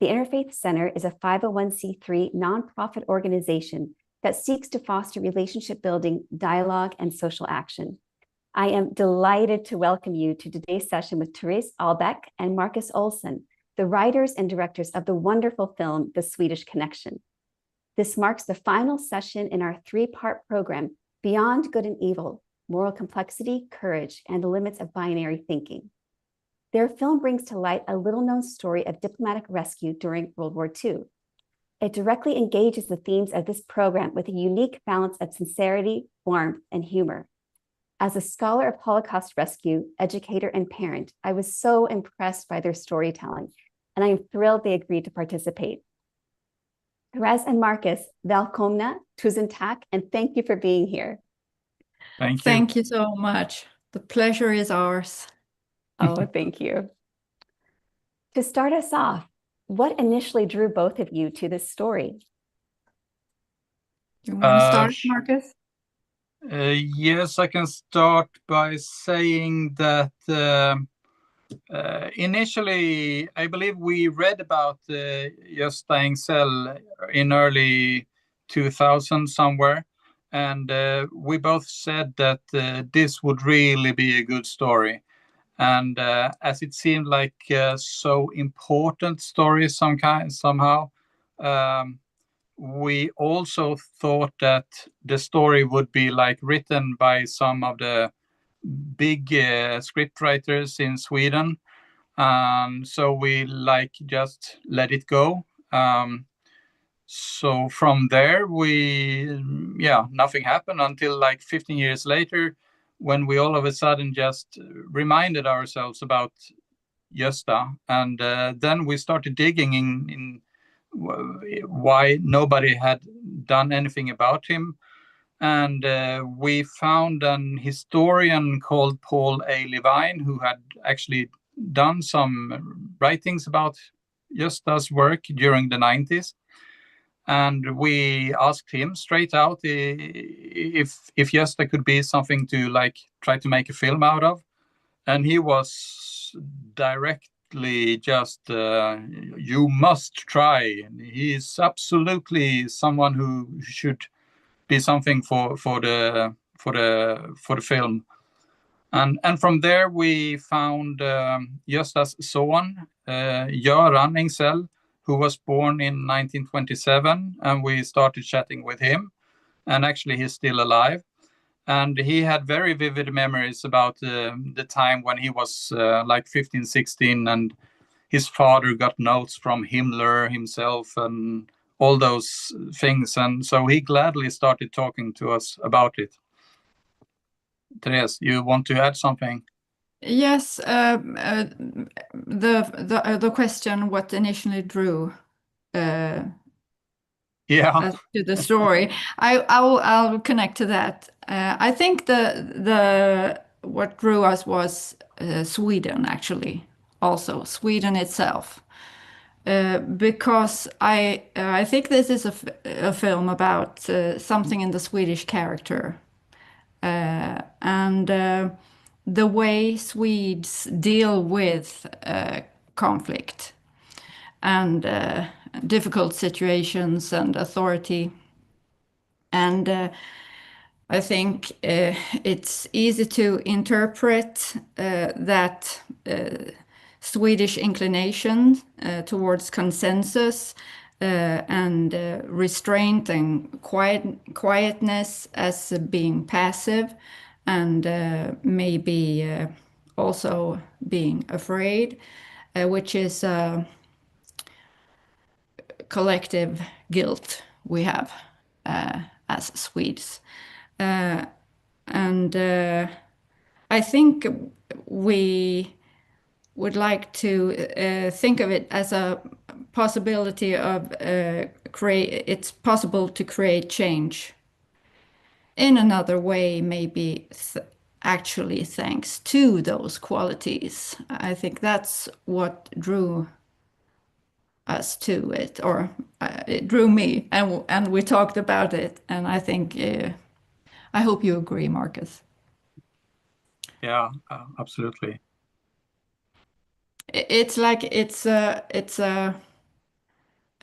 The Interfaith Center is a 501c3 nonprofit organization that seeks to foster relationship building, dialogue, and social action. I am delighted to welcome you to today's session with Thérèse Ahlbeck and Marcus Olsson, the writers and directors of the wonderful film, The Swedish Connection. This marks the final session in our three-part program, Beyond Good and Evil, Moral Complexity, Courage, and the Limits of Binary Thinking. Their film brings to light a little-known story of diplomatic rescue during World War II. It directly engages the themes of this program with a unique balance of sincerity, warmth, and humor. As a scholar of Holocaust rescue, educator, and parent, I was so impressed by their storytelling, and I am thrilled they agreed to participate. Thérèse and Marcus, välkomna, tusen tack, and thank you for being here. Thank you. Thank you so much. The pleasure is ours. Oh, thank you. To start us off, what initially drew both of you to this story? You want to start, Marcus? Yes, I can start by saying that initially, I believe we read about Gösta Engzell in early 2000 somewhere, and we both said that this would really be a good story. And as it seemed like so important story somehow, we also thought that the story would be like written by some of the big scriptwriters in Sweden. So we just let it go. So from there, nothing happened until 15 years later, when we all of a sudden just reminded ourselves about Gösta. And then we started digging in why nobody had done anything about him. And we found an historian called Paul A. Levine, who had actually done some writings about Gösta's work during the 90s. And we asked him straight out if Gösta could be something to try to make a film out of. And he was directly just, you must try. He is absolutely someone who should be something for the film. And from there we found Gösta's son, Göran Engzell, who was born in 1927, and we started chatting with him. And actually he's still alive. And he had very vivid memories about the time when he was 15, 16, and his father got notes from Himmler himself and all those things. And so he gladly started talking to us about it. Thérèse, you want to add something? Yes, the question what initially drew to the story. I'll connect to that. I think the what drew us was Sweden, actually, also Sweden itself, because I think this is a film about something in the Swedish character, and the way Swedes deal with conflict and difficult situations and authority. And I think it's easy to interpret that Swedish inclination towards consensus and restraint and quietness as being passive, and maybe also being afraid, which is collective guilt we have as Swedes. And I think we would like to think of it as a possibility of it's possible to create change in another way, maybe actually thanks to those qualities. I think that's what drew us to it, or it drew me, and we talked about it, and I think I hope you agree, Marcus. Yeah, absolutely. It's like it's a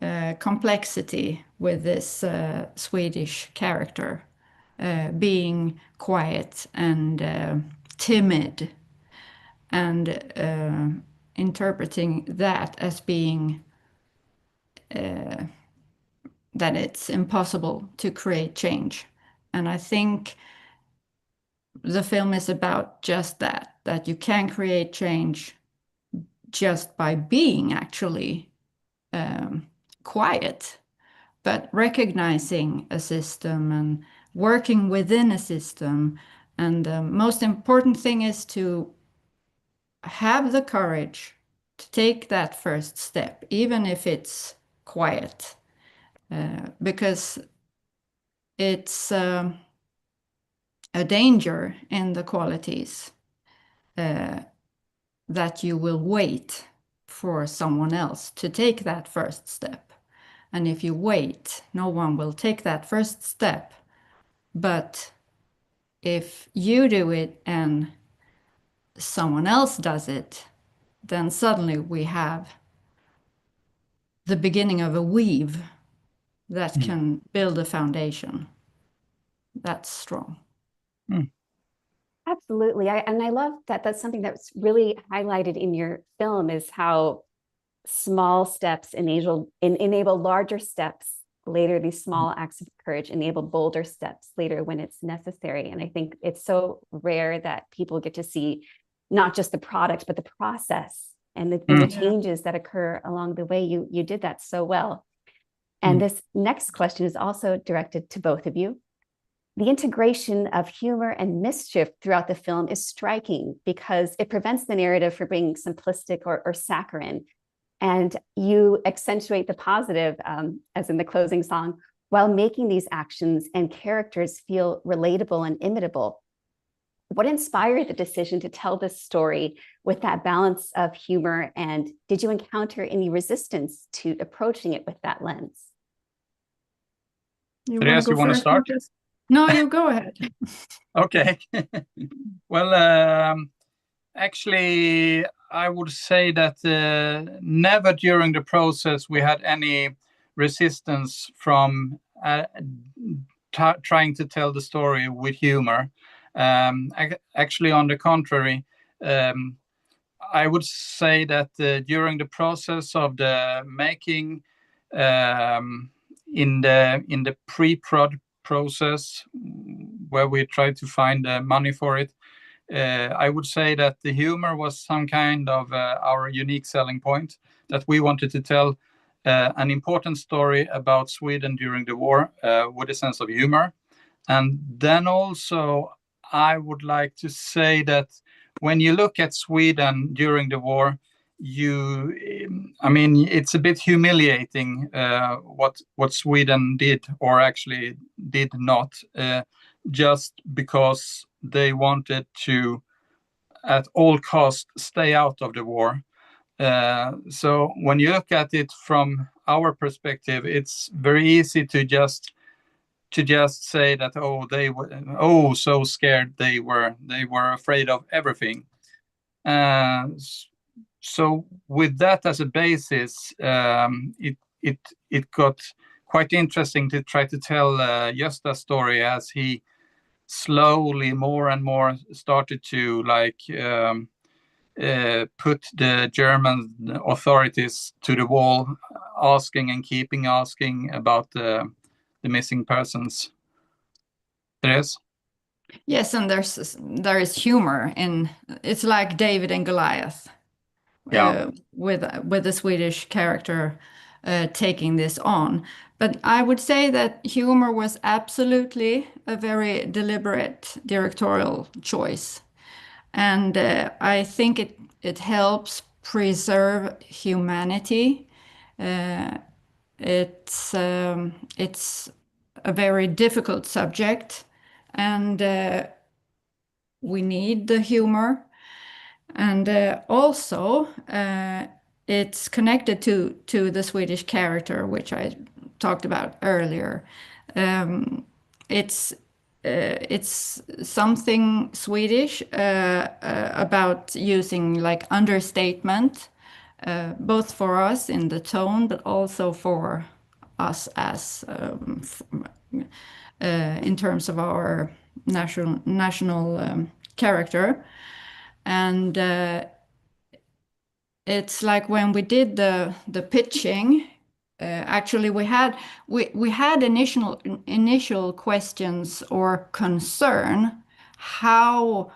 complexity with this Swedish character, being quiet and timid, and interpreting that as being that it's impossible to create change. And I think the film is about just that you can create change just by being actually quiet, but recognizing a system and working within a system. And the most important thing is to have the courage to take that first step, even if it's quiet, because it's a danger in the qualities that you will wait for someone else to take that first step. And if you wait, no one will take that first step. But if you do it and someone else does it, then suddenly we have the beginning of a weave that can build a foundation that's strong. Absolutely. And I love that that's something that's really highlighted in your film, is how small steps enable larger steps later. These small acts of courage enable bolder steps later when it's necessary. And I think it's so rare that people get to see not just the product, but the process and the changes that occur along the way. You did that so well. And this next question is also directed to both of you. The integration of humor and mischief throughout the film is striking because it prevents the narrative from being simplistic or saccharine. And you accentuate the positive, as in the closing song, while making these actions and characters feel relatable and imitable. What inspired the decision to tell this story with that balance of humor? And did you encounter any resistance to approaching it with that lens? Thérèse, you want to start? No, you go ahead. Okay. Well, actually, I would say that never during the process we had any resistance from trying to tell the story with humor. Actually, on the contrary, I would say that during the process of the making, in the pre-prod process, where we tried to find money for it, I would say that the humor was some kind of our unique selling point, that we wanted to tell an important story about Sweden during the war with a sense of humor. And then also, I would like to say that when you look at Sweden during the war, it's a bit humiliating what Sweden did, or actually did not, just because they wanted to, at all costs, stay out of the war. So when you look at it from our perspective, it's very easy to just say that, they were so scared, they were afraid of everything. So with that as a basis, it got quite interesting to try to tell Gösta's story, as he slowly more and more started to put the German authorities to the wall, asking and keeping asking about the missing persons. Thérèse? Yes, and there is humor in it's like David and Goliath. With the Swedish character taking this on. But I would say that humor was absolutely a very deliberate directorial choice. And I think it helps preserve humanity. It's a very difficult subject, and we need the humor. And also, it's connected to the Swedish character, which I talked about earlier. It's something Swedish about using like understatement both for us in the tone, but also for us as in terms of our national character. And it's like when we did the pitching, actually we had initial questions or concern how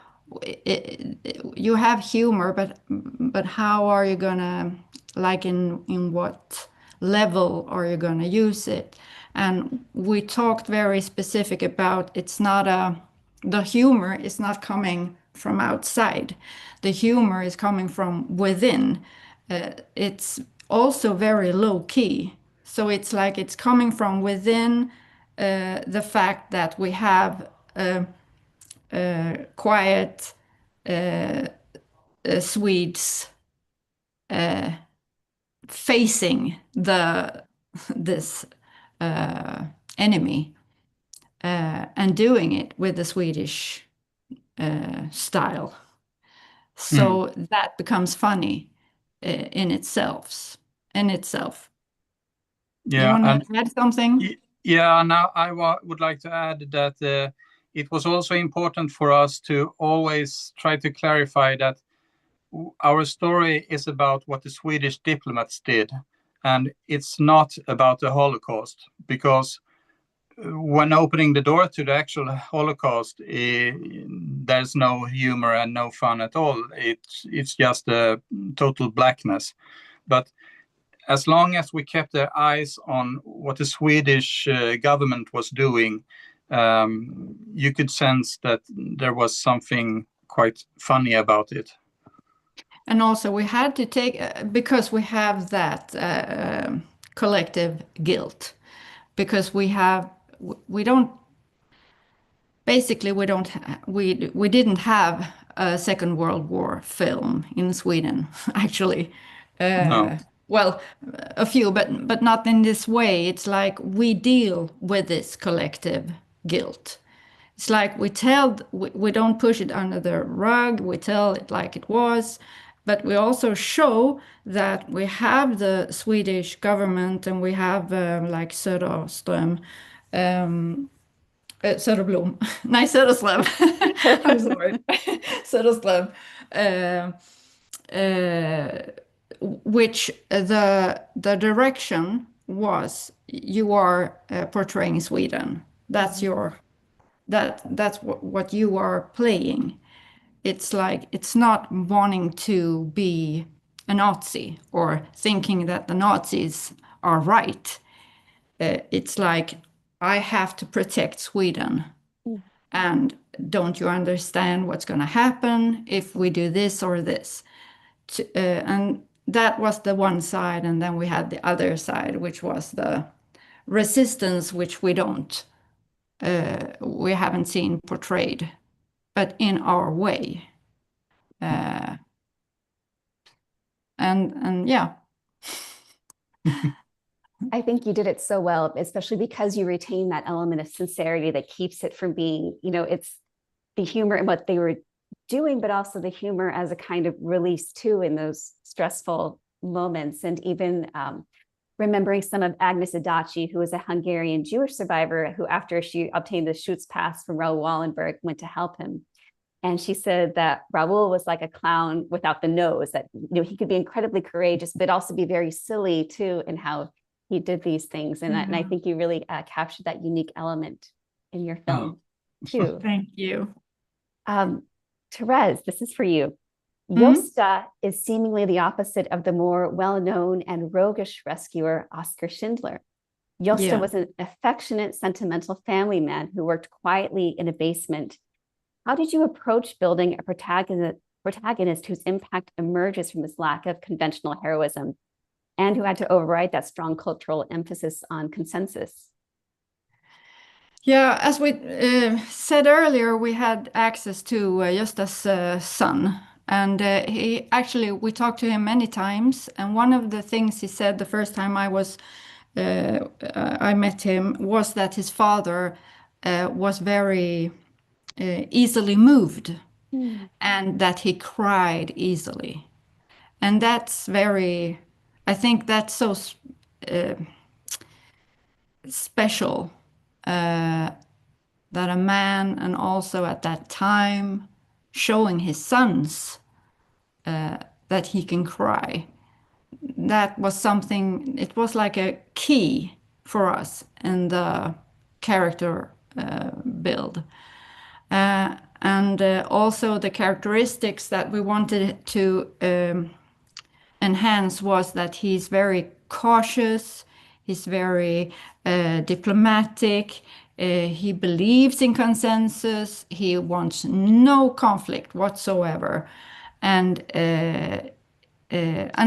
you have humor, but how are you gonna, like, in what level are you gonna use it? And we talked very specific about the humor is not coming from outside. The humor is coming from within. It's also very low key. So it's like it's coming from within the fact that we have quiet Swedes facing this enemy and doing it with the Swedish style. So that becomes funny in itself. Yeah, you want to add something? Yeah, now I would like to add that it was also important for us to always try to clarify that our story is about what the Swedish diplomats did, and it's not about the Holocaust, because when opening the door to the actual Holocaust, there's no humor and no fun at all. It's just a total blackness. But as long as we kept our eyes on what the Swedish government was doing, you could sense that there was something quite funny about it. And also we had to take, because we have that collective guilt, because we didn't have a Second World War film in Sweden, actually. No. Well, a few, but not in this way. It's like we deal with this collective guilt. It's like we don't push it under the rug, we tell it like it was, but we also show that we have the Swedish government and we have like Söderström, Söderblom, nej Söderström, I'm sorry, Söderström, which the direction was, you are portraying Sweden. That's what you are playing. It's like, it's not wanting to be a Nazi or thinking that the Nazis are right. It's like, I have to protect Sweden. And don't you understand what's going to happen if we do this or this? And that was the one side. And then we had the other side, which was the resistance, which we haven't seen portrayed, but in our way. And yeah. I think you did it so well, especially because you retain that element of sincerity that keeps it from being, it's the humor and what they were doing, but also the humor as a kind of release too in those stressful moments. And even remembering some of Agnes Adachi, who was a Hungarian Jewish survivor, who after she obtained the Schutzpass from Raoul Wallenberg, went to help him. And she said that Raoul was like a clown without the nose, that he could be incredibly courageous, but also be very silly too in how he did these things. And, and I think you really captured that unique element in your film too. Thank you. Thérèse, this is for you. Gösta is seemingly the opposite of the more well-known and roguish rescuer, Oskar Schindler. Gösta was an affectionate, sentimental family man who worked quietly in a basement. How did you approach building a protagonist whose impact emerges from his lack of conventional heroism and who had to override that strong cultural emphasis on consensus? Yeah, as we said earlier, we had access to Gösta's son. And we talked to him many times. And one of the things he said the first time I met him was that his father was very easily moved and that he cried easily. And that's very, I think that's so special that a man, and also at that time showing his sons that he can cry. That was something, it was like a key for us in the character build. And also the characteristics that we wanted to enhance was that he's very cautious, he's very diplomatic, he believes in consensus, he wants no conflict whatsoever. And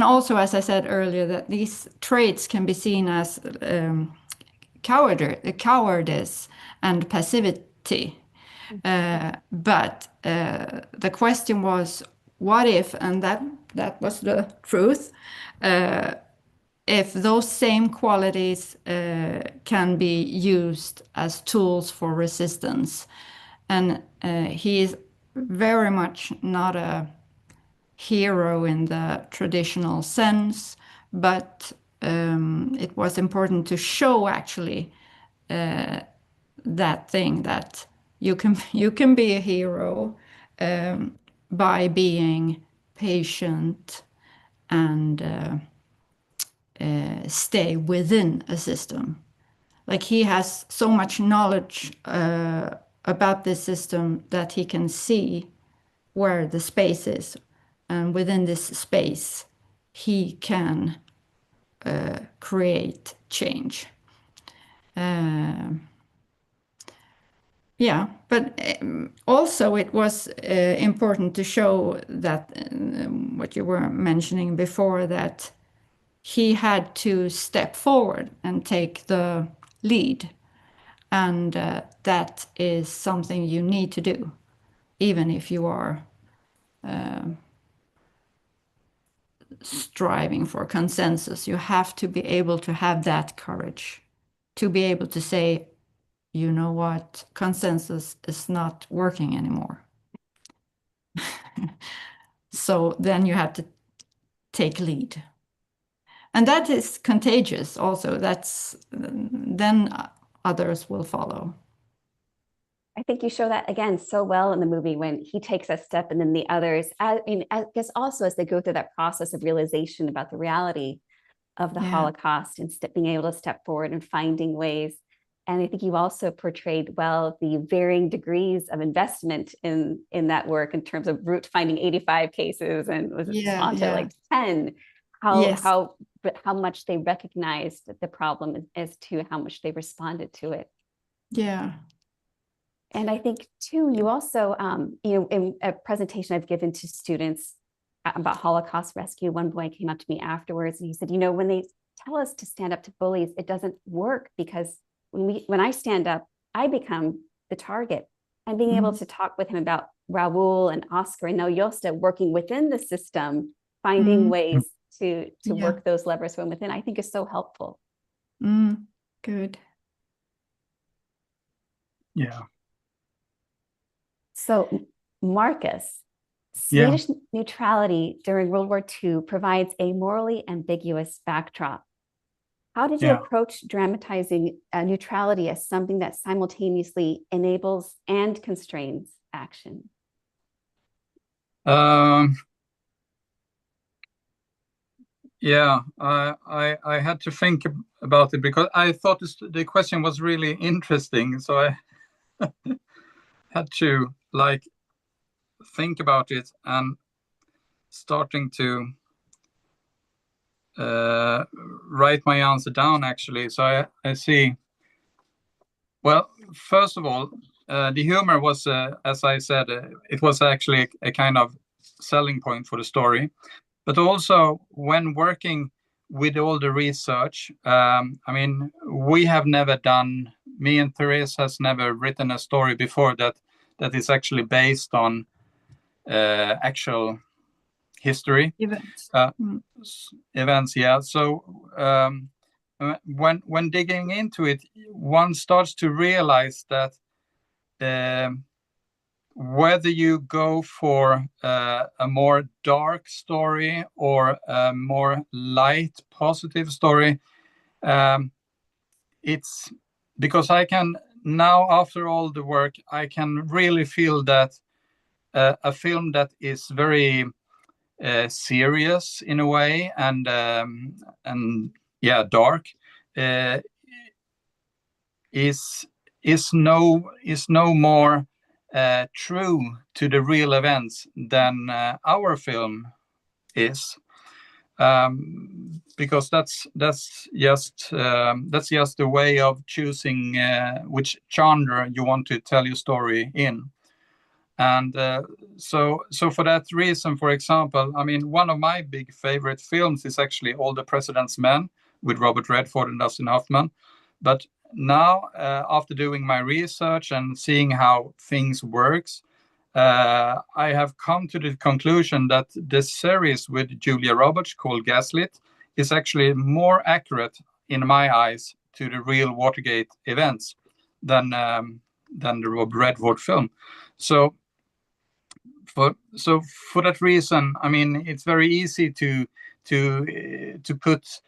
also, as I said earlier, that these traits can be seen as cowardice and passivity. But the question was, what if, and that was the truth, if those same qualities can be used as tools for resistance. And he is very much not a hero in the traditional sense, but it was important to show actually that thing that you can be a hero by being patient and stay within a system. Like he has so much knowledge about this system that he can see where the space is, and within this space he can create change. Yeah, but also it was important to show that what you were mentioning before, that he had to step forward and take the lead. And that is something you need to do, even if you are striving for consensus. You have to be able to have that courage to be able to say, you know what, consensus is not working anymore. So then you have to take lead. And that is contagious also. Then others will follow. I think you show that again so well in the movie when he takes a step and then the others, I guess also as they go through that process of realization about the reality of the Holocaust and being able to step forward and finding ways. And I think you also portrayed well the varying degrees of investment in that work in terms of Root finding 85 cases and was it Svante like 10, how much they recognized the problem as to how much they responded to it. Yeah. And I think too, you also, in a presentation I've given to students about Holocaust rescue, one boy came up to me afterwards and he said, when they tell us to stand up to bullies, it doesn't work because when I stand up, I become the target. And being able to talk with him about Raoul and Oscar and now Gösta working within the system, finding ways to work those levers from within, I think is so helpful. Good. Yeah. So Marcus, Swedish neutrality during World War II provides a morally ambiguous backdrop. How did you approach dramatizing neutrality as something that simultaneously enables and constrains action? Yeah, I had to think about it because I thought the question was really interesting. So I had to think about it and starting to write my answer down actually. So I see. Well, first of all, the humor was, as I said, it was actually a kind of selling point for the story. But also when working with all the research, we have never done, me and Thérèse has never written a story before that is actually based on actual history. Events, yeah. So when digging into it, one starts to realize that whether you go for a more dark story or a more light, positive story, it's because I can now, after all the work, I can really feel that a film that is very serious in a way and yeah, dark is no more true to the real events than our film is, because that's just the way of choosing which genre you want to tell your story in. And so for that reason, for example, I mean, one of my big favorite films is actually All the President's Men with Robert Redford and Dustin Hoffman. But now, after doing my research and seeing how things works, I have come to the conclusion that the series with Julia Roberts called Gaslit is actually more accurate in my eyes to the real Watergate events than the Robert Redford film. So for that reason, I mean, it's very easy to put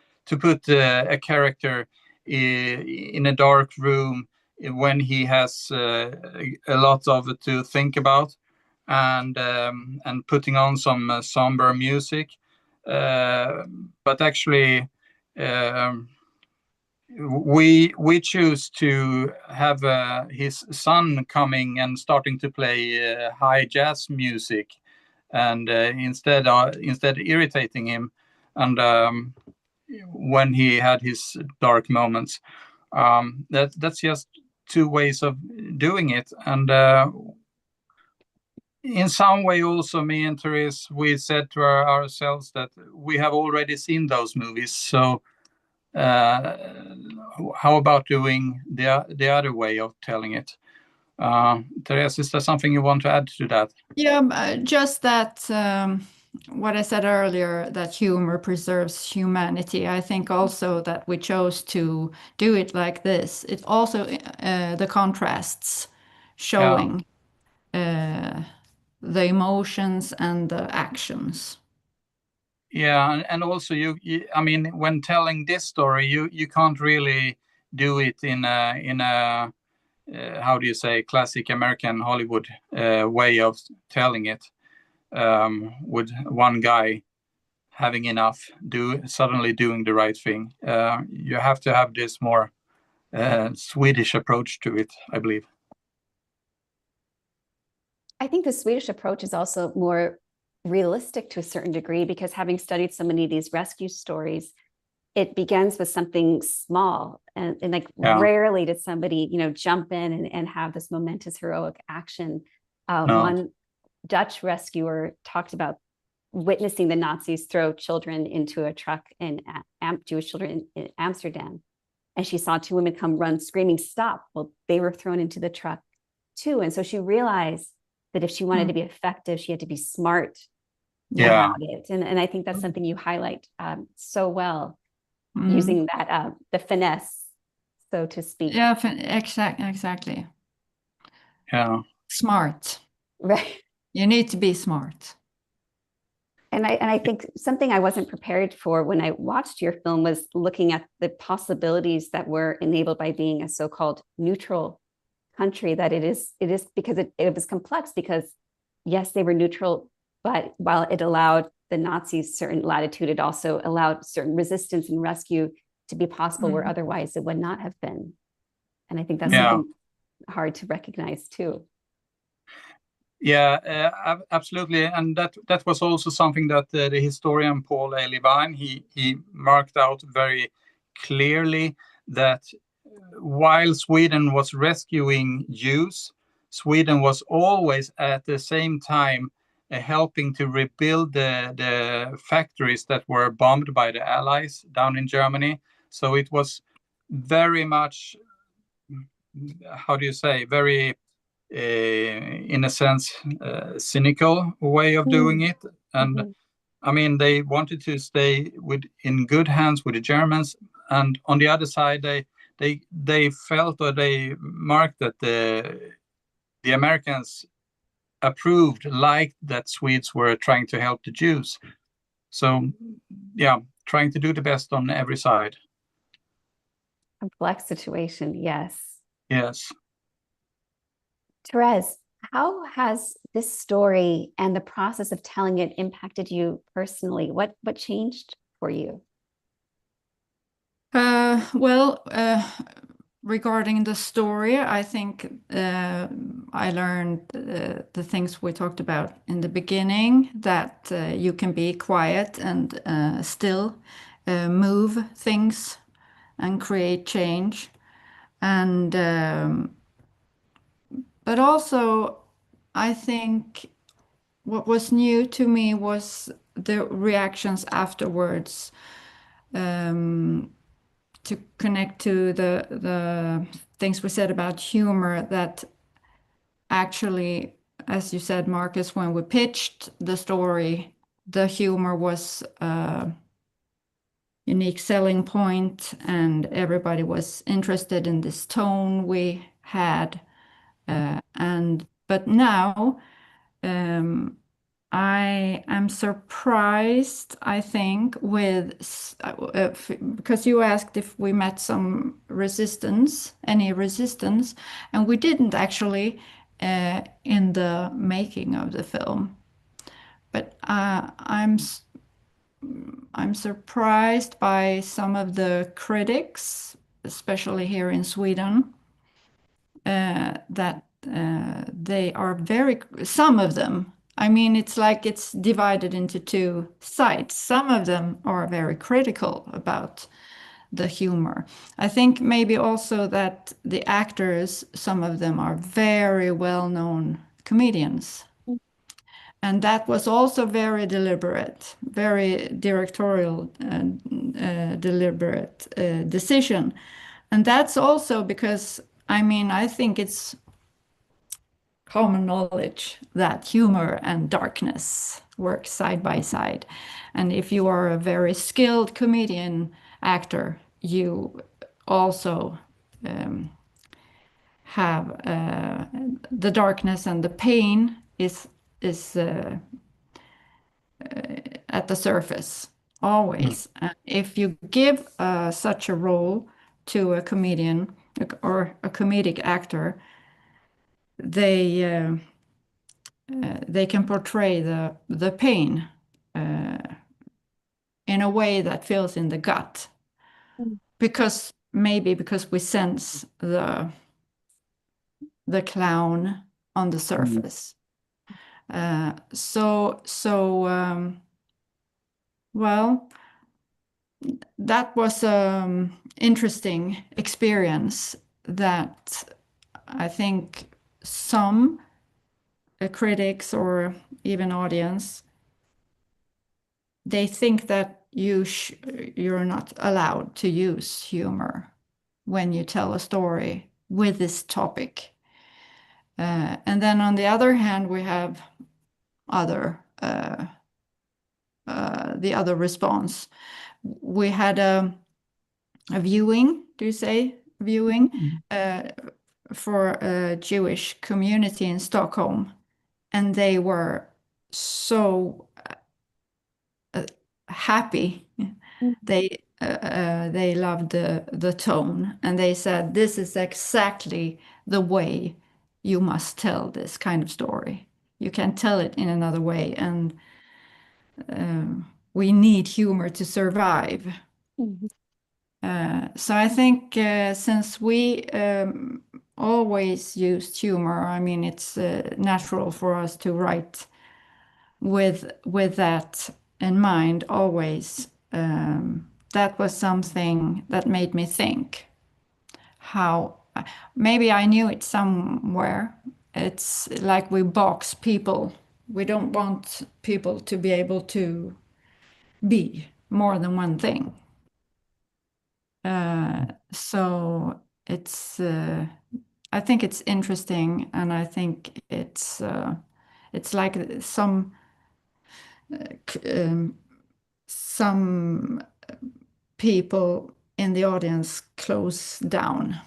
a character in a dark room when he has a lot of it to think about, and putting on some somber music, but actually. We choose to have his son coming and starting to play high jazz music, and instead irritating him, and when he had his dark moments, that's just two ways of doing it. And in some way, also me and Thérèse, we said to ourselves that we have already seen those movies, so. How about doing the other way of telling it? Thérèse, is there something you want to add to that? Yeah, just that what I said earlier, that humor preserves humanity. I think also that we chose to do it like this. It's also the contrasts showing the emotions and the actions. Yeah, and also you I mean, when telling this story, you can't really do it in a how do you say, classic American Hollywood way of telling it, with one guy having enough, suddenly doing the right thing. You have to have this more Swedish approach to it, I believe. I think the Swedish approach is also more realistic to a certain degree, because having studied so many of these rescue stories, it begins with something small, and like rarely did somebody, jump in and have this momentous heroic action. No. One Dutch rescuer talked about witnessing the Nazis throw children into a truck in Jewish children in Amsterdam. And she saw two women come run screaming, "Stop." Well, they were thrown into the truck too. And so she realized that if she wanted to be effective, she had to be smart about it. And I think that's something you highlight so well, using that, the finesse, so to speak. Yeah, exactly. Yeah. Smart. Right. You need to be smart. And I think something I wasn't prepared for when I watched your film was looking at the possibilities that were enabled by being a so-called neutral country, that it is because it was complex, because yes, they were neutral, but while it allowed the Nazis certain latitude, it also allowed certain resistance and rescue to be possible where otherwise it would not have been. And I think that's something hard to recognize too. Yeah, absolutely, and that was also something that the historian Paul A. Levine he marked out very clearly, that while Sweden was rescuing Jews, Sweden was always at the same time helping to rebuild the factories that were bombed by the Allies down in Germany. So it was very much, how do you say, very in a sense, cynical way of doing it. And I mean, they wanted to stay in good hands with the Germans, and on the other side, they felt, or they marked, that the Americans approved, liked that Swedes were trying to help the Jews. So, yeah, trying to do the best on every side. Complex situation, yes. Yes. Thérèse, how has this story and the process of telling it impacted you personally? What changed for you? Well, regarding the story, I think I learned the things we talked about in the beginning, that you can be quiet and still move things and create change. And but also, I think what was new to me was the reactions afterwards. To connect to the things we said about humor, that actually, as you said, Marcus, when we pitched the story, the humor was a unique selling point, and everybody was interested in this tone we had. But now, I am surprised, I think, because you asked if we met some resistance, any resistance, and we didn't actually in the making of the film. But I'm surprised by some of the critics, especially here in Sweden, that they are some of them. I mean, it's like it's divided into two sides. Some of them are very critical about the humor. I think maybe also that the actors, some of them are very well-known comedians. And that was also very deliberate, very directorial, deliberate decision. And that's also because, I mean, I think it's common knowledge that humor and darkness work side by side. And if you are a very skilled comedian actor, you also have the darkness and the pain is at the surface always. And if you give such a role to a comedian or a comedic actor, they can portray the pain in a way that feels in the gut, because we sense the clown on the surface. Well, that was interesting experience that I think some critics or even audience, they think that you're not allowed to use humor when you tell a story with this topic. And then on the other hand, we have the other response. We had a viewing, do you say viewing, for a Jewish community in Stockholm, and they were so happy. They loved the tone, and they said, this is exactly the way you must tell this kind of story. You can't tell it in another way, and we need humor to survive. So I think since we always used humor, I mean, it's natural for us to write with that in mind always. That was something that made me think how maybe I knew it somewhere. It's like we box people. We don't want people to be able to be more than one thing. So it's I think it's interesting, and I think it's like some people in the audience close down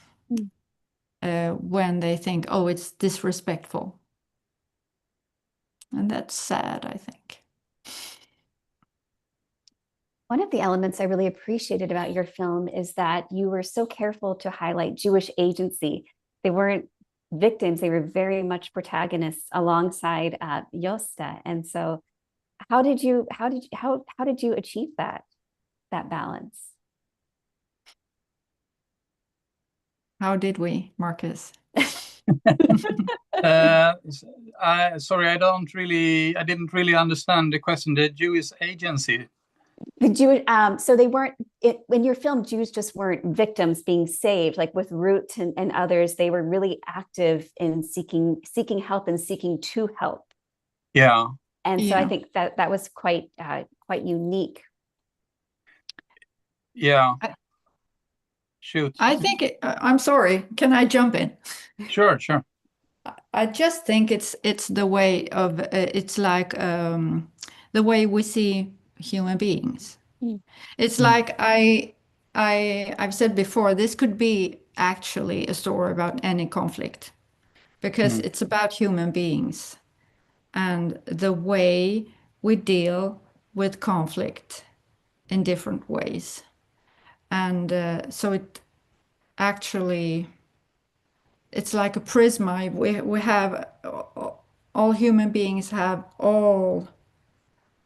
when they think, oh, it's disrespectful. And that's sad, I think. One of the elements I really appreciated about your film is that you were so careful to highlight Jewish agency. They weren't victims, they were very much protagonists alongside Gösta. And so how did you achieve that balance? How did we, Marcus? Sorry, I didn't really understand the question. The Jewish agency. The Jewish, so they weren't, in your film, Jews just weren't victims being saved, like with Ruth and others. They were really active in seeking help and seeking to help. Yeah. And so I think that was quite unique. Yeah. Shoot. I think I'm sorry. Can I jump in? Sure. I just think it's the way of it's like the way we see human beings. It's like I've said before, this could be actually a story about any conflict because it's about human beings and the way we deal with conflict in different ways. And so it actually, it's like a prisma. We have, all human beings have all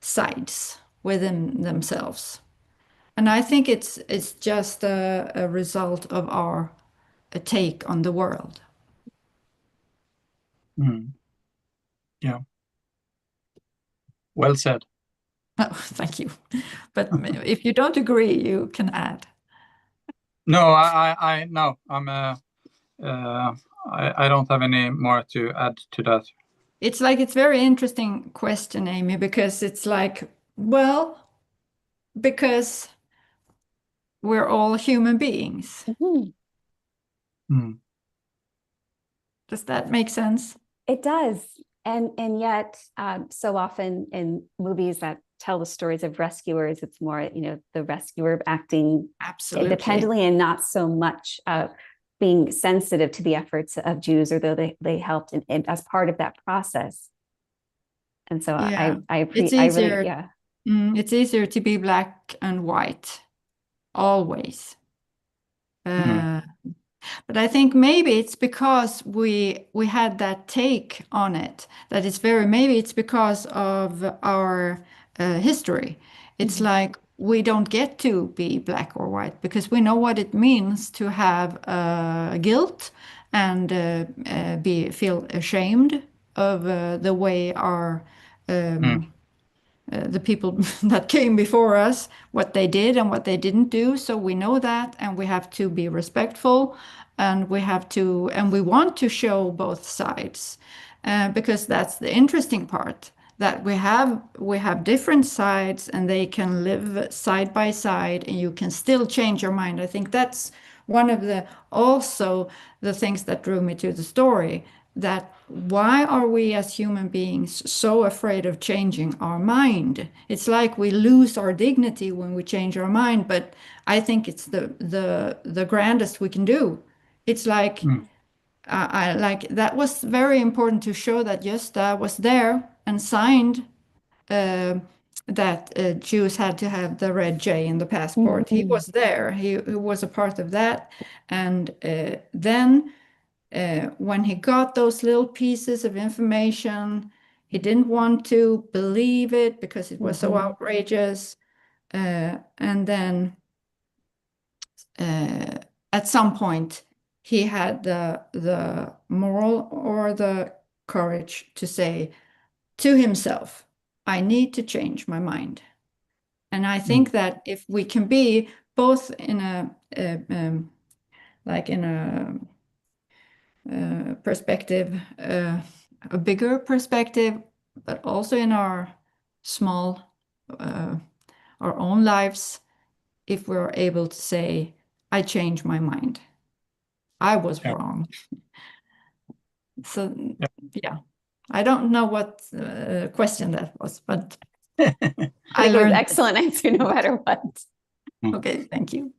sides within themselves. And I think it's just a result of our take on the world. Yeah. Well said. Oh, thank you. But if you don't agree, you can add. No, I don't have any more to add to that. It's very interesting question, Amy, because it's like, well, because we're all human beings. Does that make sense? It does. And yet, so often in movies that tell the stories of rescuers, it's more, the rescuer acting independently and not so much being sensitive to the efforts of Jews, or though they helped as part of that process. And so I appreciate. It's easier to be black and white, always. But I think maybe it's because we had that take on it, that maybe it's because of our history. It's like we don't get to be black or white because we know what it means to have guilt and feel ashamed of the way our the people that came before us, what they did and what they didn't do. So we know that, and we have to be respectful, and we want to show both sides, because that's the interesting part, that we have different sides and they can live side by side and you can still change your mind. I think that's one of the things that drew me to the story, that why are we as human beings so afraid of changing our mind? It's like we lose our dignity when we change our mind, but I think it's the grandest we can do. It's like that was very important to show that Gösta was there and signed that Jews had to have the red J in the passport. He was there. He was a part of that, and then. When he got those little pieces of information, he didn't want to believe it because it was so outrageous. And then at some point, he had the moral or the courage to say to himself, I need to change my mind. And I think that if we can be both in perspective, a bigger perspective, but also in our our own lives, if we're able to say, I changed my mind, I was wrong. So yeah, I don't know what question that was, but I learned an excellent answer no matter what. Okay, thank you.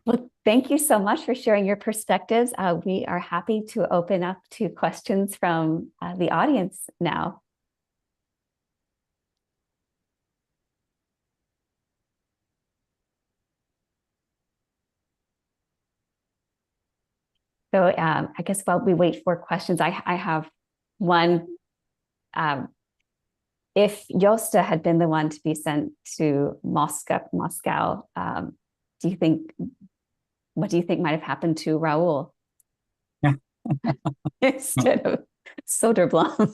Well, thank you so much for sharing your perspectives. We are happy to open up to questions from the audience now. So I guess while we wait for questions, I have one. If Gösta had been the one to be sent to Moscow, do you think, what do you think might have happened to Raoul instead of Soderblom?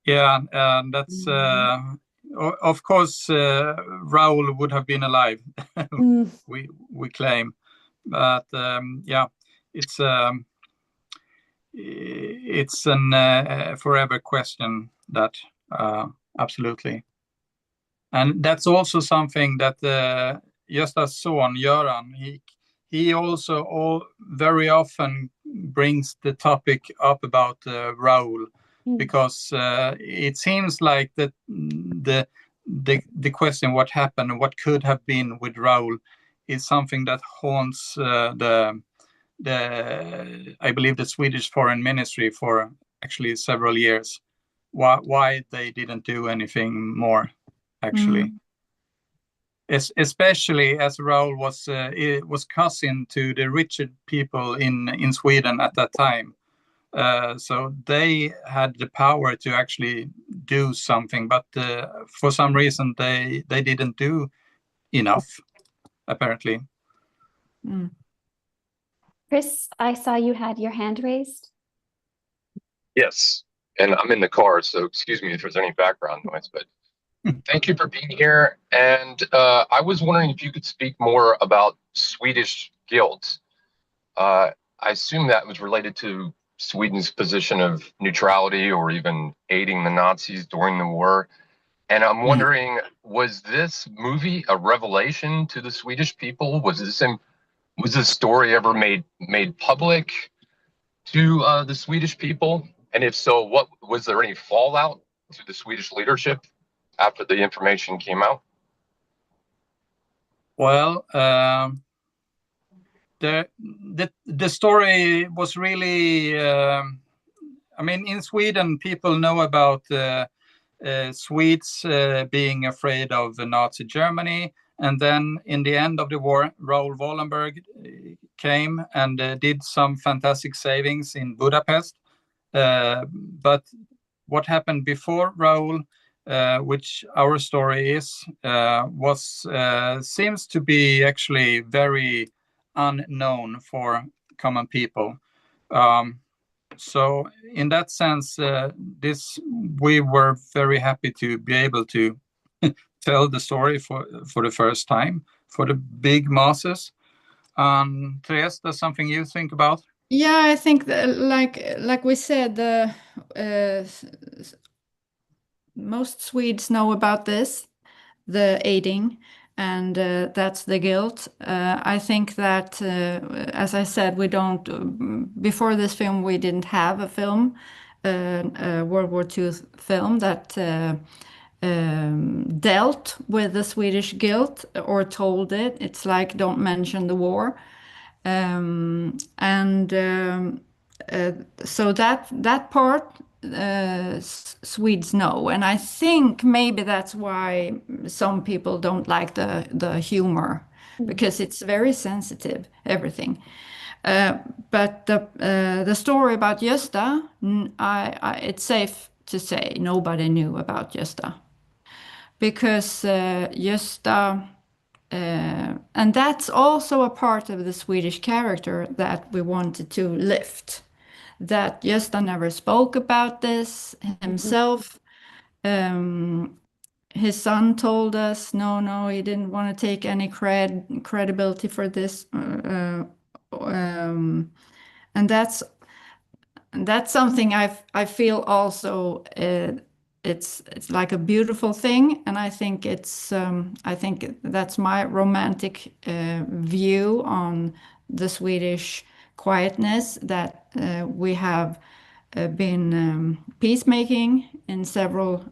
Yeah, that's of course Raoul would have been alive. we claim, but yeah, it's an forever question, that absolutely. And that's also something that Gösta's son Göran, he also very often brings the topic up about Raoul, because it seems like that the question what happened and what could have been with Raoul is something that haunts I believe the Swedish Foreign Ministry for actually several years. Why they didn't do anything more, actually. Especially as Raoul was cousin to the richer people in Sweden at that time. So they had the power to actually do something, but for some reason they didn't do enough, apparently. Chris, I saw you had your hand raised. Yes, and I'm in the car, so excuse me if there's any background noise, but thank you for being here. And I was wondering if you could speak more about Swedish guilt. I assume that was related to Sweden's position of neutrality or even aiding the Nazis during the war. And I'm wondering, was this movie a revelation to the Swedish people? Was this story ever made public to the Swedish people? And if so, what was there any fallout to the Swedish leadership after the information came out? Well, the story was really. I mean, in Sweden, people know about Swedes being afraid of Nazi Germany, and then in the end of the war, Raoul Wallenberg came and did some fantastic savings in Budapest. But what happened before Raoul, which our story is, seems to be actually very unknown for common people. So in that sense, we were very happy to be able to tell the story for the first time for the big masses. Thérèse, that's something you think about? Yeah, I think that, like we said, most Swedes know about this, the aiding, and that's the guilt. I think that, as I said, we don't. Before this film, we didn't have a film, a World War II film that dealt with the Swedish guilt or told it. It's like, don't mention the war. So that part Swedes know, and I think maybe that's why some people don't like the humor, because it's very sensitive, everything. But the story about Gösta, it's safe to say nobody knew about Gösta, because Gösta. And that's also a part of the Swedish character that we wanted to lift. That Gösta never spoke about this himself. His son told us, no, he didn't want to take any credibility for this. And that's something I feel also. It's like a beautiful thing, and I think that's my romantic view on the Swedish quietness, that we have been peacemaking in several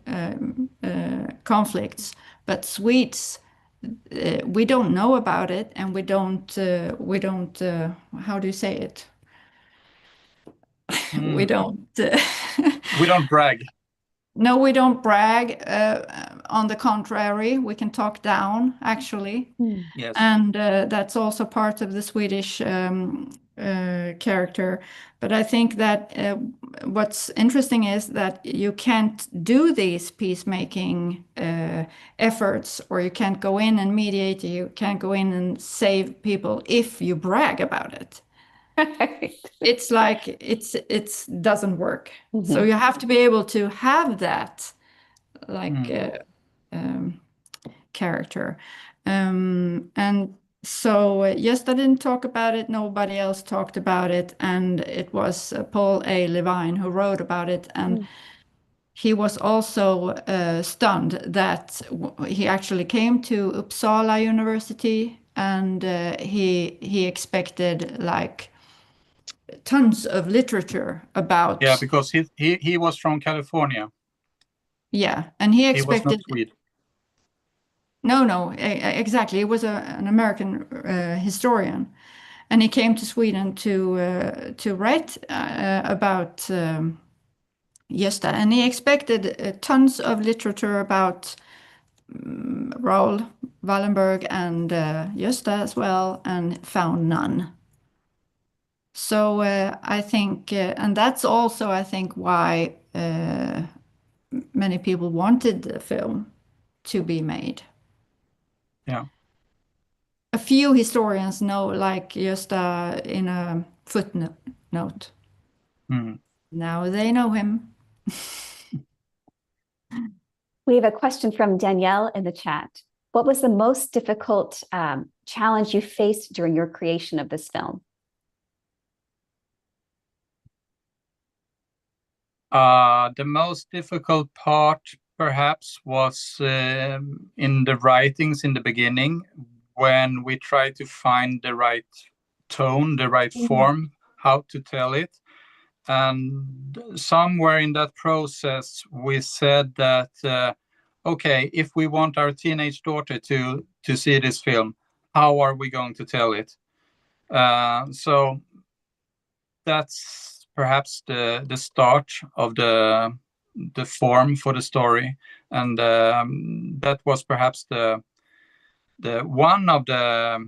conflicts, but Swedes, we don't know about it, and we don't how do you say it? We don't We don't brag. No, we don't brag. On the contrary, we can talk down, actually. Yes. And that's also part of the Swedish character. But I think that what's interesting is that you can't do these peacemaking efforts, or you can't go in and mediate, you can't go in and save people if you brag about it. It's like it doesn't work. So you have to be able to have that character. And so Gösta didn't talk about it, nobody else talked about it, and it was Paul A. Levine who wrote about it, and he was also stunned that he actually came to Uppsala University, and he expected like tons of literature about. Yeah, because he was from California. Yeah, and he He was not expected. Swede. No, exactly. He was an American historian, and he came to Sweden to write about Gösta, and he expected tons of literature about Raoul Wallenberg and Gösta as well, and found none. So I think, and that's also, I think, why many people wanted the film to be made. Yeah. A few historians know, like Gösta in a footnote. Now they know him. We have a question from Danielle in the chat. What was the most difficult challenge you faced during your creation of this film? The most difficult part perhaps was in the writings in the beginning, when we tried to find the right tone, the right form, how to tell it. And somewhere in that process, we said that, okay, if we want our teenage daughter to see this film, how are we going to tell it? So that's perhaps the start of the form for the story, and that was perhaps the one of the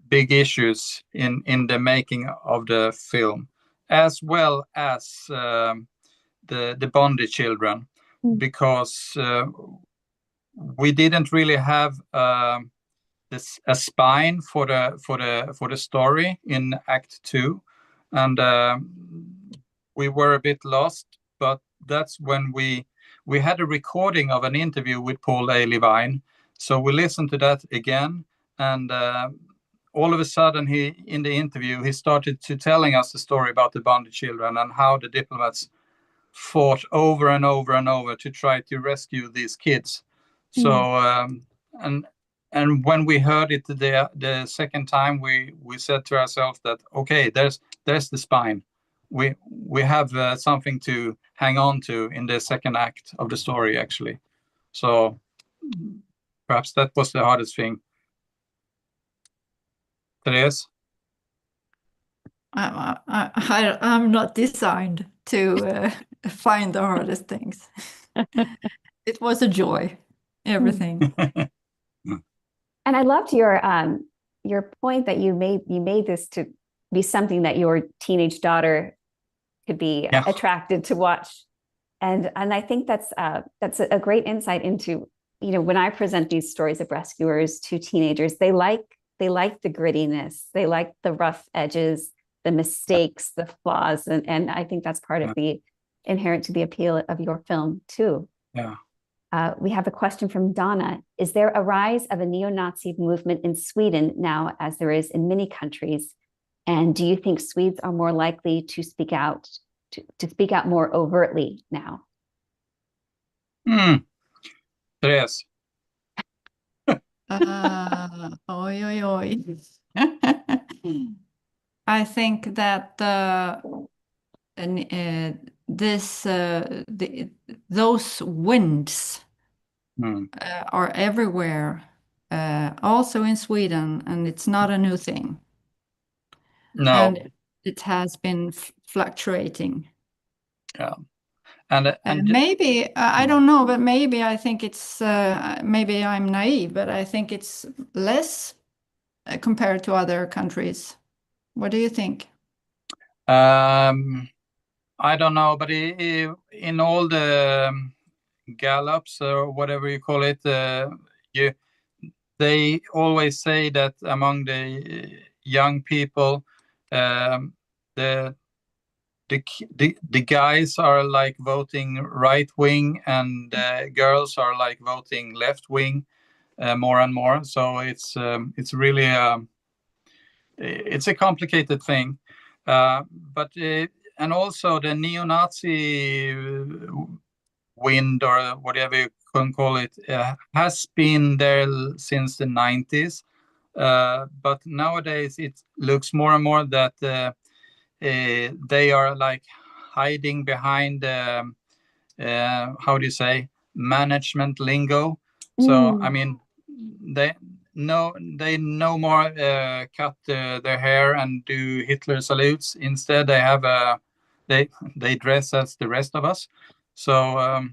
big issues in the making of the film, as well as the Bondi children, because we didn't really have a spine for the story in Act 2, and we were a bit lost. But that's when we had a recording of an interview with Paul A. Levine, so we listened to that again, and all of a sudden, in the interview, he started to telling us the story about the Bondi children and how the diplomats fought over and over and over to try to rescue these kids. So and when we heard it the second time, we said to ourselves that, okay, there's the spine. We have something to hang on to in the second act of the story, actually. So perhaps that was the hardest thing. Thérèse? I'm not designed to find the hardest things. It was a joy, everything. And I loved your point that you made this to be something that your teenage daughter could be attracted to watch, and I think that's a great insight into, when I present these stories of rescuers to teenagers, they like the grittiness, they like the rough edges, the mistakes, the flaws, and I think that's part of the inherent to the appeal of your film too. Yeah. We have a question from Donna. Is there a rise of a neo-Nazi movement in Sweden now, as there is in many countries? And do you think Swedes are more likely to speak out, to speak out more overtly now? Thérèse. I think that those winds are everywhere, also in Sweden, and it's not a new thing. No. And it has been fluctuating. Yeah. And maybe I don't know, but maybe I think it's maybe I'm naive, but I think it's less compared to other countries. What do you think? I don't know, but in all the gallops or whatever you call it, they always say that among the young people, the guys are like voting right wing, and girls are like voting left wing more and more. So it's really it's a complicated thing, but and also the neo-Nazi wind, or whatever you can call it, has been there since the 90s. But nowadays it looks more and more that they are like hiding behind how do you say, management lingo. So I mean, they no more cut their hair and do Hitler salutes. Instead, they have they dress as the rest of us. So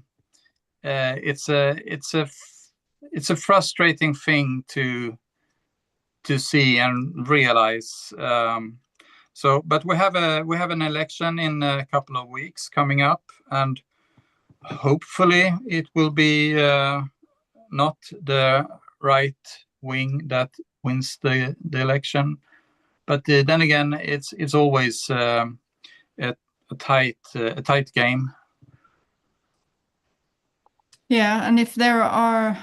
it's a frustrating thing to see and realize. So, but we have an election in a couple of weeks coming up, and hopefully it will be not the right wing that wins the election. But then again, it's always a tight game. Yeah, and if there are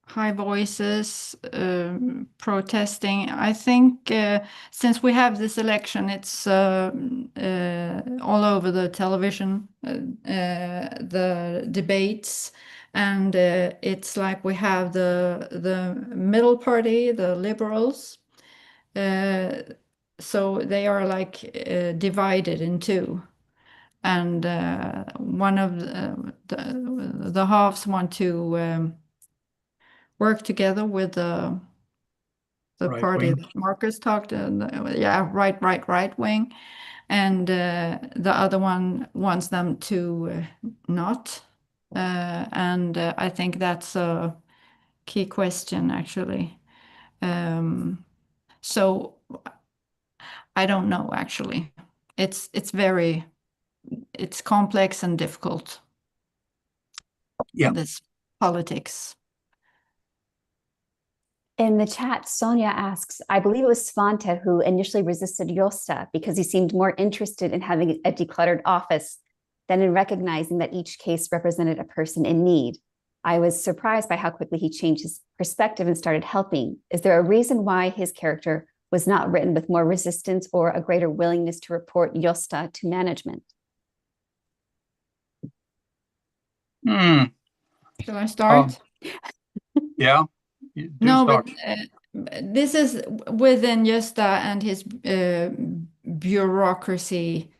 high voices protesting, I think since we have this election, it's all over the television, the debates, and it's like we have the middle party, the liberals, so they are like divided in two. And one of the halves want to work together with the Right party wing. that Marcus talked, right wing, and the other one wants them to not. And I think that's a key question, actually. So I don't know, actually. It's complex and difficult. Yeah. This politics. In the chat, Sonia asks, I believe it was Svante who initially resisted Gösta because he seemed more interested in having a decluttered office than in recognizing that each case represented a person in need. I was surprised by how quickly he changed his perspective and started helping. Is there a reason why his character was not written with more resistance or a greater willingness to report Gösta to management? Shall I start? Yeah. No, start. but this is within Gösta and his bureaucracy,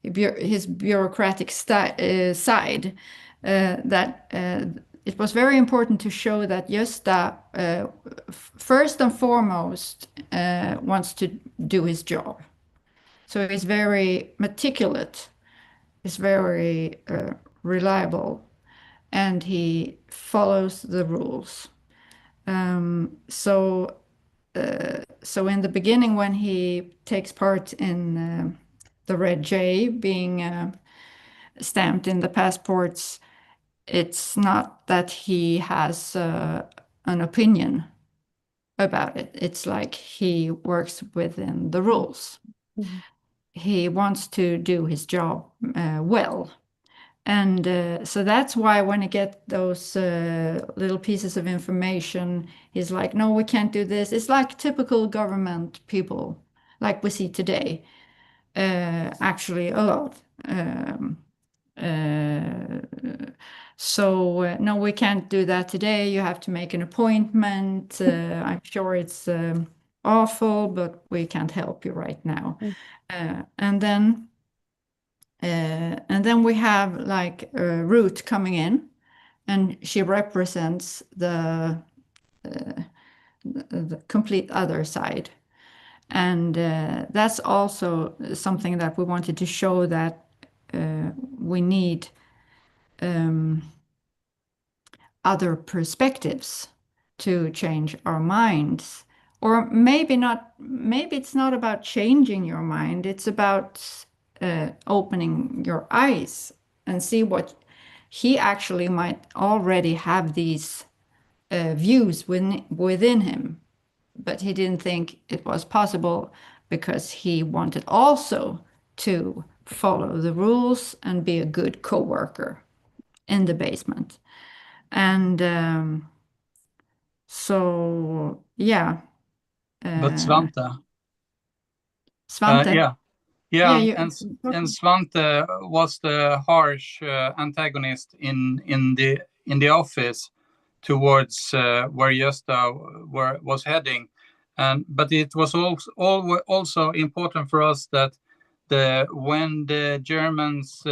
his bureaucratic side, that it was very important to show that Gösta, first and foremost, wants to do his job. So he's very meticulous, he's very reliable, and he follows the rules. So in the beginning, when he takes part in the Red J being stamped in the passports, it's not that he has an opinion about it. It's like he works within the rules. Mm-hmm. He wants to do his job well. And so that's why when you get those little pieces of information, he's like, no, we can't do this. It's like typical government people, like we see today, actually a lot. So no, we can't do that today. You have to make an appointment. I'm sure it's awful, but we can't help you right now. And then we have like Ruth coming in, and she represents the complete other side. And that's also something that we wanted to show, that we need other perspectives to change our minds. Or maybe not, maybe it's not about changing your mind, it's about opening your eyes and see what he actually might already have, these views within him. But he didn't think it was possible because he wanted also to follow the rules and be a good co-worker in the basement. And so, yeah. But Svante. Svante? Yeah. Yeah, you- and Svante was the harsh antagonist in the office towards where Gösta was heading, but it was also important for us that when the Germans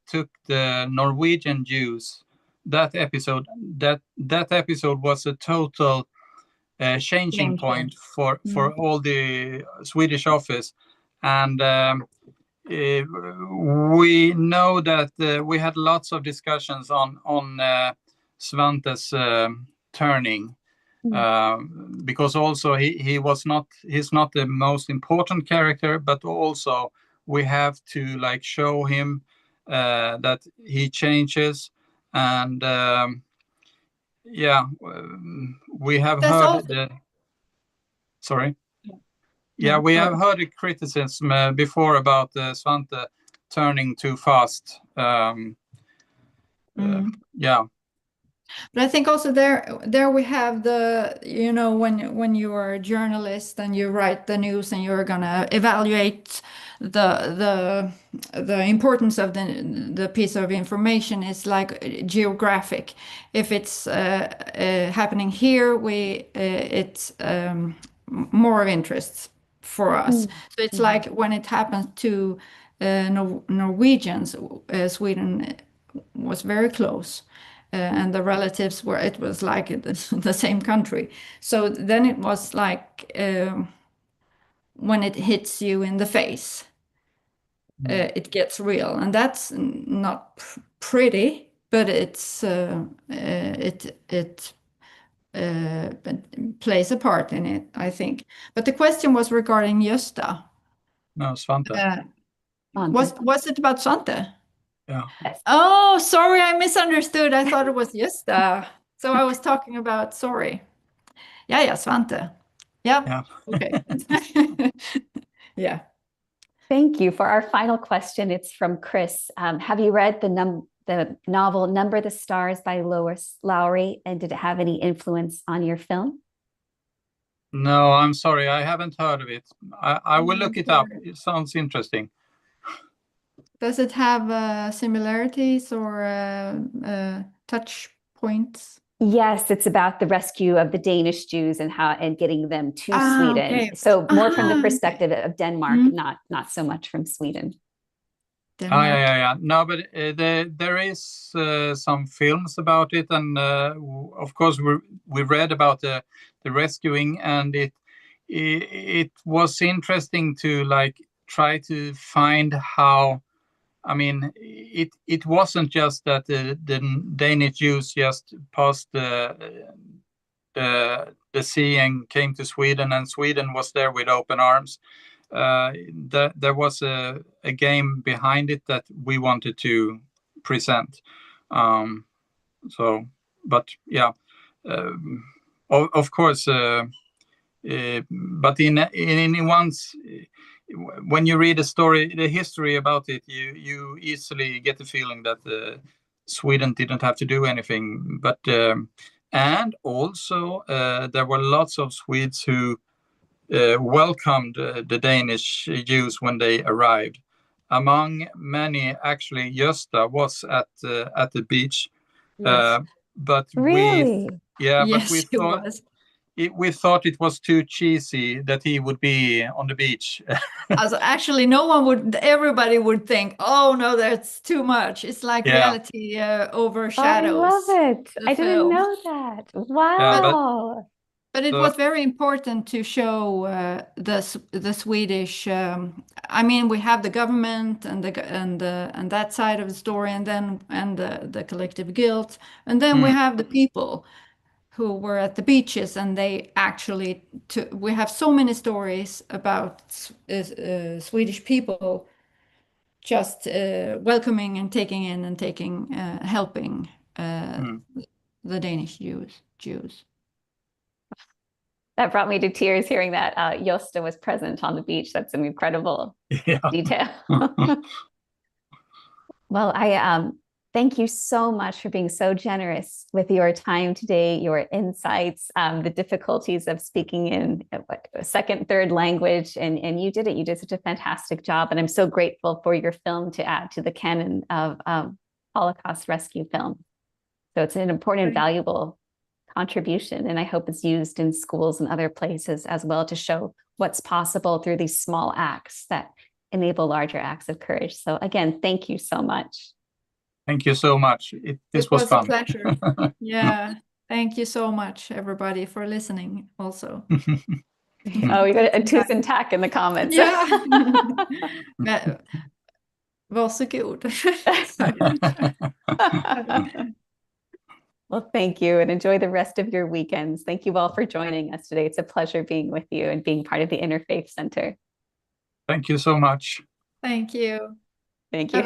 took the Norwegian Jews, that episode was a total changing point for all the Swedish office. And we know that we had lots of discussions on Svante's turning, because also he's not the most important character, but also we have to like show him that he changes. And we have That's heard also- sorry. Yeah, We have heard a criticism before about Svante turning too fast. But I think also there we have the, you know, when you are a journalist and you write the news and you're gonna evaluate the importance of the piece of information is like geographic. If it's happening here, it's more of interest for us. So it's like when it happens to Norwegians, Sweden was very close. And the relatives it was like the same country. So then it was like when it hits you in the face, it gets real. And that's not pretty, but it plays a part in it, I think. But the question was regarding Gösta. No, Svante. Was it about Svante? Yeah. Oh, sorry, I misunderstood. I thought it was Gösta. So I was talking about, sorry. Yeah, Svante. Yeah. Okay. Yeah. Thank you. For our final question, it's from Chris. Have you read the novel Number the Stars by Lois Lowry, and did it have any influence on your film? No, I'm sorry, I haven't heard of it. I will look it up. It sounds interesting. Does it have similarities or touch points? Yes, it's about the rescue of the Danish Jews and getting them to Sweden. Okay. So more from the perspective of Denmark, not so much from Sweden. Yeah. No, but there is some films about it, and of course we read about the rescuing, and it was interesting to like try to find how. I mean, it wasn't just that the Danish Jews just passed the sea and came to Sweden, and Sweden was there with open arms. There was a game behind it that we wanted to present. But yeah, of course. But in once. When you read the history about it, you easily get the feeling that Sweden didn't have to do anything. But and also there were lots of Swedes who welcomed the Danish Jews when they arrived. Among many, actually, Gösta was at the beach. Yes. But really? we thought it was too cheesy that he would be on the beach. Actually, everybody would think, oh no, that's too much. It's like reality overshadows. I love it. I didn't know that. Wow. But it was very important to show the Swedish. I mean, we have the government and that side of the story, and the collective guilt, and then we have the people who were at the beaches, and they actually. We have so many stories about Swedish people just welcoming and taking in and helping the Danish Jews. That brought me to tears hearing that Gösta was present on the beach. That's an incredible detail. Well, I thank you so much for being so generous with your time today, your insights, the difficulties of speaking in a second, third language, and you did it. You did such a fantastic job, and I'm so grateful for your film to add to the canon of Holocaust rescue film. So it's an important and valuable contribution, and I hope it's used in schools and other places as well to show what's possible through these small acts that enable larger acts of courage. So again, thank you so much. Thank you so much. This was fun. A pleasure. Yeah, thank you so much, everybody, for listening also. Oh, we got a tusen tack in the comments. Yeah. Varsågod. Well, thank you, and enjoy the rest of your weekends. Thank you all for joining us today. It's a pleasure being with you and being part of the Interfaith Center. Thank you so much. Thank you. Thank you.